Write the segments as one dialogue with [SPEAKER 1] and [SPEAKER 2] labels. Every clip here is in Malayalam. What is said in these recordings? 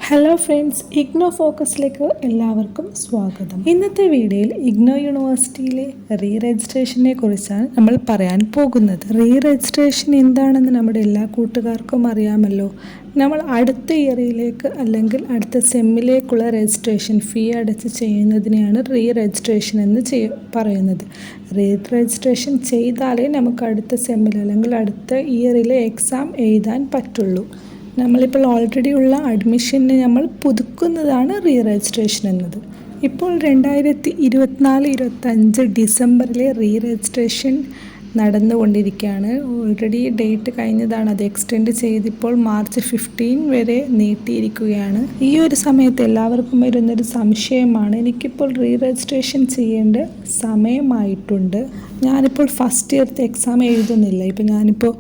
[SPEAKER 1] ഹലോ ഫ്രണ്ട്സ്, ഇഗ്നോ ഫോക്കസിലേക്ക് എല്ലാവർക്കും സ്വാഗതം. ഇന്നത്തെ വീഡിയോയിൽ ഇഗ്നോ യൂണിവേഴ്സിറ്റിയിലെ റീ രജിസ്ട്രേഷനെ കുറിച്ചാണ് നമ്മൾ പറയാൻ പോകുന്നത്. റീ രജിസ്ട്രേഷൻ എന്താണെന്ന് നമ്മുടെ എല്ലാ കൂട്ടുകാർക്കും അറിയാമല്ലോ. നമ്മൾ അടുത്ത ഇയറിലേക്ക് അല്ലെങ്കിൽ അടുത്ത സെമ്മിലേക്കുള്ള രജിസ്ട്രേഷൻ ഫീ അടച്ച് ചെയ്യുന്നതിനെയാണ് റീ രജിസ്ട്രേഷൻ എന്ന് പറയുന്നത്. റീ രജിസ്ട്രേഷൻ ചെയ്താലേ നമുക്ക് അടുത്ത സെമ്മിൽ അല്ലെങ്കിൽ അടുത്ത ഇയറിലെ എക്സാം എഴുതാൻ പറ്റുള്ളൂ. നമ്മളിപ്പോൾ ഓൾറെഡി ഉള്ള അഡ്മിഷന് നമ്മൾ പുതുക്കുന്നതാണ് റീ രജിസ്ട്രേഷൻ എന്നത്. ഇപ്പോൾ 2024-25 ഡിസംബറിലെ റീ രജിസ്ട്രേഷൻ നടന്നുകൊണ്ടിരിക്കുകയാണ്. ഓൾറെഡി ഡേറ്റ് കഴിഞ്ഞതാണ്, അത് എക്സ്റ്റെൻഡ് ചെയ്തിപ്പോൾ മാർച്ച് 15 വരെ നീട്ടിയിരിക്കുകയാണ്. ഈ ഒരു സമയത്ത് എല്ലാവർക്കും വരുന്നൊരു സംശയമാണ്, എനിക്കിപ്പോൾ റീ രജിസ്ട്രേഷൻ ചെയ്യേണ്ട സമയമായിട്ടുണ്ട്, ഞാനിപ്പോൾ ഫസ്റ്റ് ഇയർത്തെ എക്സാം എഴുതുന്നില്ല, ഇപ്പോൾ ഞാനിപ്പോൾ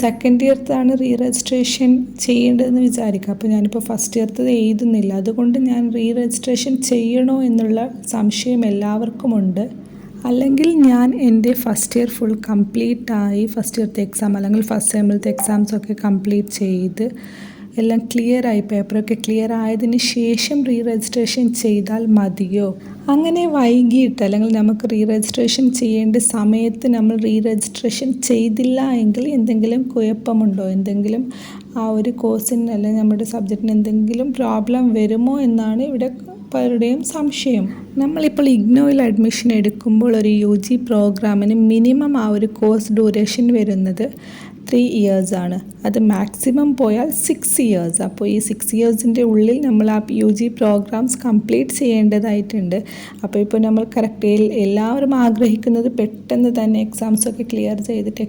[SPEAKER 1] സെക്കൻഡ് ഇയർത്താണ് റീ രജിസ്ട്രേഷൻ ചെയ്യേണ്ടതെന്ന് വിചാരിക്കുക. അപ്പോൾ ഞാനിപ്പോൾ ഫസ്റ്റ് ഇയർത്തത് എഴുതുന്നില്ല, അതുകൊണ്ട് ഞാൻ റീ രജിസ്ട്രേഷൻ ചെയ്യണോ എന്നുള്ള സംശയം എല്ലാവർക്കുമുണ്ട്. അല്ലെങ്കിൽ ഞാൻ എൻ്റെ ഫസ്റ്റ് ഇയർ ഫുൾ കംപ്ലീറ്റ് ആയി ഫസ്റ്റ് ഇയർത്തെ എക്സാം അല്ലെങ്കിൽ ഫസ്റ്റ് സെമ്മിലത്തെ എക്സാംസൊക്കെ കംപ്ലീറ്റ് ചെയ്ത് എല്ലാം ക്ലിയറായി, പേപ്പറൊക്കെ ക്ലിയർ ആയതിന് ശേഷം റീ രജിസ്ട്രേഷൻ ചെയ്താൽ മതിയോ? അങ്ങനെ വൈകിട്ട് അല്ലെങ്കിൽ നമുക്ക് റീ രജിസ്ട്രേഷൻ ചെയ്യേണ്ട സമയത്ത് നമ്മൾ റീ രജിസ്ട്രേഷൻ ചെയ്തില്ല എങ്കിൽ എന്തെങ്കിലും കുഴപ്പമുണ്ടോ, എന്തെങ്കിലും ആ ഒരു കോഴ്സിന് അല്ലെങ്കിൽ നമ്മുടെ സബ്ജക്റ്റിന് എന്തെങ്കിലും പ്രോബ്ലം വരുമോ എന്നാണ് ഇവിടെ പലരുടെയും സംശയം. നമ്മളിപ്പോൾ ഇഗ്നോയിൽ അഡ്മിഷൻ എടുക്കുമ്പോൾ ഒരു UG പ്രോഗ്രാമിന് മിനിമം ആ ഒരു കോഴ്സ് ഡ്യൂറേഷൻ വരുന്നത് 3 years ആണ്. അത് മാക്സിമം പോയാൽ 6 years. അപ്പോൾ ഈ 6 yearsൻ്റെ ഉള്ളിൽ നമ്മൾ ആ UG പ്രോഗ്രാംസ് കംപ്ലീറ്റ് ചെയ്യേണ്ടതായിട്ടുണ്ട്. അപ്പോൾ ഇപ്പോൾ നമ്മൾ കറക്റ്റ് എല്ലാവരും ആഗ്രഹിക്കുന്നത് പെട്ടെന്ന് തന്നെ എക്സാംസൊക്കെ ക്ലിയർ ചെയ്തിട്ട്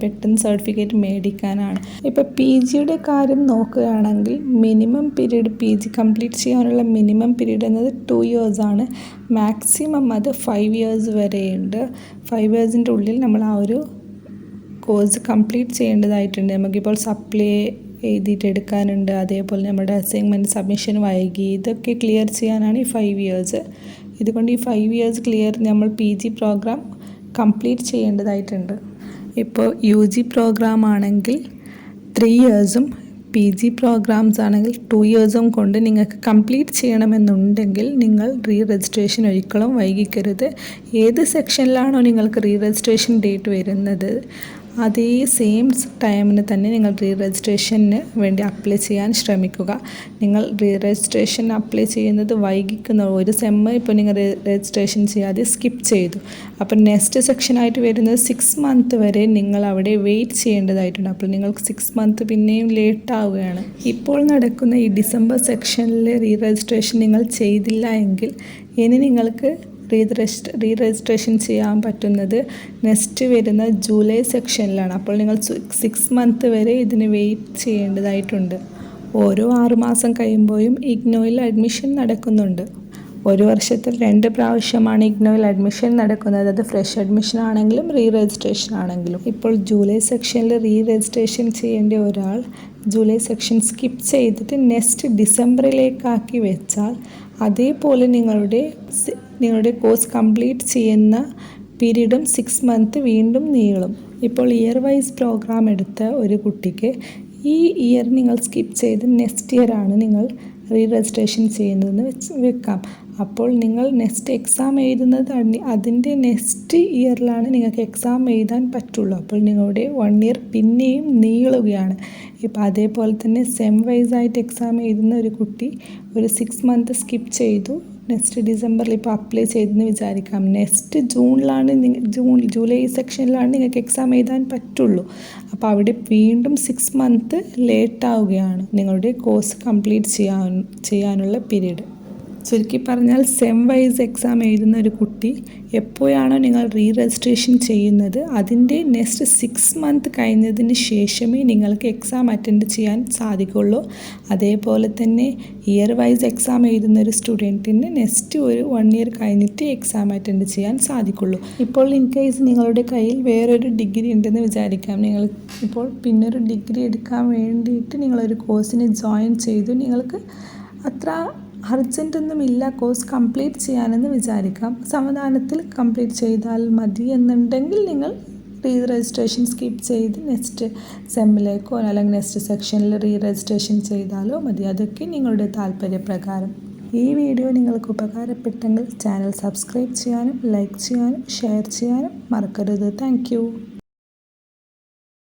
[SPEAKER 1] പെട്ടെന്ന് സർട്ടിഫിക്കറ്റ് മേടിക്കാനാണ്. ഇപ്പോൾ PGയുടെ കാര്യം നോക്കുകയാണെങ്കിൽ മിനിമം പീരീഡ് PG കംപ്ലീറ്റ് ചെയ്യാനുള്ള മിനിമം പീരീഡ് എന്നത് 2 years ആണ്. മാക്സിമം അത് 5 years വരെയുണ്ട്. 5 yearsൻ്റെ ഉള്ളിൽ നമ്മൾ ആ ഒരു കോഴ്സ് കംപ്ലീറ്റ് ചെയ്യേണ്ടതായിട്ടുണ്ട്. നമുക്കിപ്പോൾ സപ്ലൈ എഴുതിയിട്ട് എടുക്കാനുണ്ട്, അതേപോലെ നമ്മുടെ അസൈൻമെൻറ്റ് സബ്മിഷൻ വൈകി, ഇതൊക്കെ ക്ലിയർ ചെയ്യാനാണ് ഈ 5 years. ഇതുകൊണ്ട് ഈ 5 years ക്ലിയർ നമ്മൾ PG പ്രോഗ്രാം കംപ്ലീറ്റ് ചെയ്യേണ്ടതായിട്ടുണ്ട്. ഇപ്പോൾ UG പ്രോഗ്രാം ആണെങ്കിൽ 3 yearsഉം PG പ്രോഗ്രാംസ് ആണെങ്കിൽ 2 yearsഉം കൊണ്ട് നിങ്ങൾക്ക് കംപ്ലീറ്റ് ചെയ്യണമെന്നുണ്ടെങ്കിൽ നിങ്ങൾ റീ രജിസ്ട്രേഷൻ ഒരിക്കലും വൈകിക്കരുത്. ഏത് സെക്ഷനിലാണോ നിങ്ങൾക്ക് റീ രജിസ്ട്രേഷൻ ഡേറ്റ് വരുന്നത് അതേ സെയിം ടൈമിന് തന്നെ നിങ്ങൾ റീ രജിസ്ട്രേഷന് വേണ്ടി അപ്ലൈ ചെയ്യാൻ ശ്രമിക്കുക. നിങ്ങൾ റീ രജിസ്ട്രേഷൻ അപ്ലൈ ചെയ്യുന്നത് വൈകിക്കുന്ന ഒരു സെമ്മ് ഇപ്പോൾ നിങ്ങൾ രജിസ്ട്രേഷൻ ചെയ്യാതെ സ്കിപ്പ് ചെയ്തു, അപ്പോൾ നെക്സ്റ്റ് സെക്ഷനായിട്ട് വരുന്നത് 6 months വരെ നിങ്ങൾ അവിടെ വെയിറ്റ് ചെയ്യേണ്ടതായിട്ടുണ്ട്. അപ്പോൾ നിങ്ങൾക്ക് 6 months പിന്നെയും ലേറ്റ് ആവുകയാണ്. ഇപ്പോൾ നടക്കുന്ന ഈ ഡിസംബർ സെക്ഷനിലെ റീ രജിസ്ട്രേഷൻ നിങ്ങൾ ചെയ്തില്ല എങ്കിൽ ഇനി നിങ്ങൾക്ക് റീ രജിസ്ട്രേഷൻ ചെയ്യാൻ പറ്റുന്നത് നെക്സ്റ്റ് വരുന്ന ജൂലൈ സെക്ഷനിലാണ്. അപ്പോൾ നിങ്ങൾ 6 months വരെ ഇതിന് വെയിറ്റ് ചെയ്യേണ്ടതായിട്ടുണ്ട്. ഓരോ 6 മാസം കഴിയുമ്പോഴും ഇഗ്നോയിൽ അഡ്മിഷൻ നടക്കുന്നുണ്ട്. ഒരു വർഷത്തിൽ 2 പ്രാവശ്യമാണ് ഇഗ്നോയിൽ അഡ്മിഷൻ നടക്കുന്നത്. അത് ഫ്രഷ് അഡ്മിഷൻ ആണെങ്കിലും റീ രജിസ്ട്രേഷൻ ആണെങ്കിലും. ഇപ്പോൾ ജൂലൈ സെക്ഷനിൽ റീ രജിസ്ട്രേഷൻ ചെയ്യേണ്ട ഒരാൾ ജൂലൈ സെക്ഷൻ സ്കിപ്പ് ചെയ്തിട്ട് നെക്സ്റ്റ് ഡിസംബറിലേക്കാക്കി വെച്ചാൽ അതേപോലെ നിങ്ങളുടെ കോഴ്സ് കംപ്ലീറ്റ് ചെയ്യുന്ന പീരീഡും 6 months വീണ്ടും നീളും. ഇപ്പോൾ ഇയർ വൈസ് പ്രോഗ്രാം എടുത്ത ഒരു കുട്ടിക്ക് ഈ ഇയർ നിങ്ങൾ സ്കിപ്പ് ചെയ്ത് നെക്സ്റ്റ് ഇയറാണ് നിങ്ങൾ റീ രജിസ്ട്രേഷൻ ചെയ്യുന്നതെന്ന് വെക്കാം. അപ്പോൾ നിങ്ങൾ നെക്സ്റ്റ് എക്സാം എഴുതുന്നത് അതിൻ്റെ നെക്സ്റ്റ് ഇയറിലാണ് നിങ്ങൾക്ക് എക്സാം എഴുതാൻ പറ്റുള്ളൂ. അപ്പോൾ നിങ്ങളുടെ 1 year പിന്നെയും നീളുകയാണ്. ഇപ്പോൾ അതേപോലെ തന്നെ സെം വൈസ് ആയിട്ട് എക്സാം എഴുതുന്ന ഒരു കുട്ടി ഒരു 6 months സ്കിപ്പ് ചെയ്തു, നെക്സ്റ്റ് ഡിസംബറിൽ ഇപ്പോൾ അപ്ലൈ ചെയ്തെന്ന് വിചാരിക്കാം. നെക്സ്റ്റ് ജൂലൈ സെക്ഷനിലാണ് നിങ്ങൾക്ക് എക്സാം എഴുതാൻ പറ്റുള്ളൂ. അപ്പോൾ അവിടെ വീണ്ടും 6 months ലേറ്റ് ആവുകയാണ് നിങ്ങളുടെ കോഴ്സ് കംപ്ലീറ്റ് ചെയ്യാനുള്ള പീരീഡ്. ചുരുക്കി പറഞ്ഞാൽ സെം വൈസ് എക്സാം എഴുതുന്ന ഒരു കുട്ടി എപ്പോഴാണോ നിങ്ങൾ റീ രജിസ്ട്രേഷൻ ചെയ്യുന്നത് അതിൻ്റെ നെക്സ്റ്റ് 6 months കഴിഞ്ഞതിന് ശേഷമേ നിങ്ങൾക്ക് എക്സാം അറ്റൻഡ് ചെയ്യാൻ സാധിക്കുള്ളൂ. അതേപോലെ തന്നെ ഇയർ വൈസ് എക്സാം എഴുതുന്ന ഒരു സ്റ്റുഡൻറ്റിന് നെക്സ്റ്റ് ഒരു 1 year കഴിഞ്ഞിട്ട് എക്സാം അറ്റൻഡ് ചെയ്യാൻ സാധിക്കുള്ളൂ. ഇപ്പോൾ ഇൻ കേസ് നിങ്ങളുടെ കയ്യിൽ വേറൊരു ഡിഗ്രി ഉണ്ടെന്ന് വിചാരിക്കാം, നിങ്ങൾ ഇപ്പോൾ പിന്നൊരു ഡിഗ്രി എടുക്കാൻ വേണ്ടിയിട്ട് നിങ്ങളൊരു കോഴ്സിന് ജോയിൻ ചെയ്തു, നിങ്ങൾക്ക് അത്ര അർജൻറ്റൊന്നുമില്ല കോഴ്സ് കംപ്ലീറ്റ് ചെയ്യാനെന്ന് വിചാരിക്കാം. സാവധാനത്തിൽ കംപ്ലീറ്റ് ചെയ്താൽ മതി എന്നുണ്ടെങ്കിൽ നിങ്ങൾ റീ രജിസ്ട്രേഷൻ സ്കിപ്പ് ചെയ്ത് നെക്സ്റ്റ് സെമ്മിലേക്കോ അല്ലെങ്കിൽ നെക്സ്റ്റ് സെക്ഷനിൽ റീ രജിസ്ട്രേഷൻ ചെയ്താലോ മതി. അതൊക്കെ നിങ്ങളുടെ താല്പര്യപ്രകാരം. ഈ വീഡിയോ നിങ്ങൾക്ക് ഉപകാരപ്പെട്ടെങ്കിൽ ചാനൽ സബ്സ്ക്രൈബ് ചെയ്യാനും ലൈക്ക് ചെയ്യാനും ഷെയർ ചെയ്യാനും മറക്കരുത്. താങ്ക്